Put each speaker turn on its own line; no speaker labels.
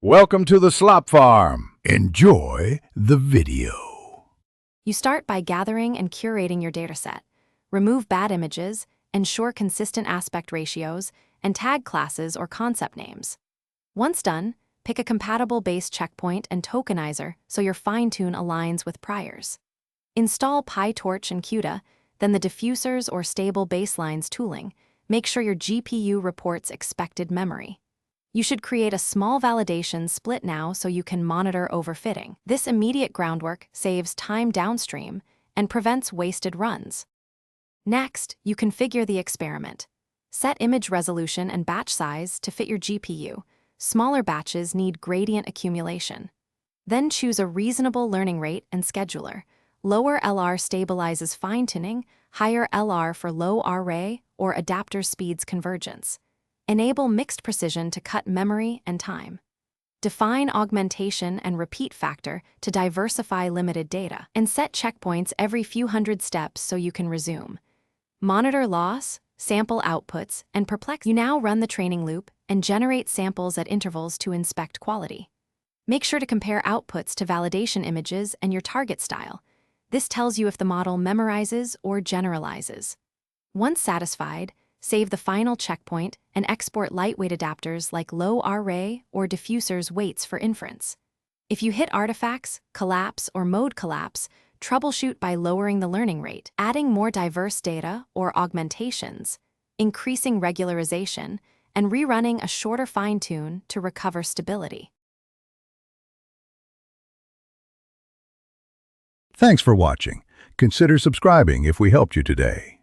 Welcome to the slop farm. Enjoy the video.
You start by gathering and curating your dataset. Remove bad images, ensure consistent aspect ratios, and tag classes or concept names. Once done, pick a compatible base checkpoint and tokenizer so your fine-tune aligns with priors. Install PyTorch and CUDA, then the diffusers or stable baselines tooling. Make sure your GPU reports expected memory. You should create a small validation split now so you can monitor overfitting. This immediate groundwork saves time downstream and prevents wasted runs. Next, you configure the experiment. Set image resolution and batch size to fit your GPU. Smaller batches need gradient accumulation. Then choose a reasonable learning rate and scheduler. Lower LR stabilizes fine-tuning, higher LR for low RA or adapter speeds convergence. Enable mixed precision to cut memory and time. Define augmentation and repeat factor to diversify limited data, and set checkpoints every few hundred steps so you can resume. Monitor loss, sample outputs, and perplex. You now run the training loop and generate samples at intervals to inspect quality. Make sure to compare outputs to validation images and your target style. This tells you if the model memorizes or generalizes. Once satisfied, save the final checkpoint and export lightweight adapters like low RA or diffusers weights for inference. If you hit artifacts, collapse, or mode collapse, troubleshoot by lowering the learning rate, adding more diverse data or augmentations, increasing regularization, and rerunning a shorter fine-tune to recover stability.
Thanks for watching. Consider subscribing if we helped you today.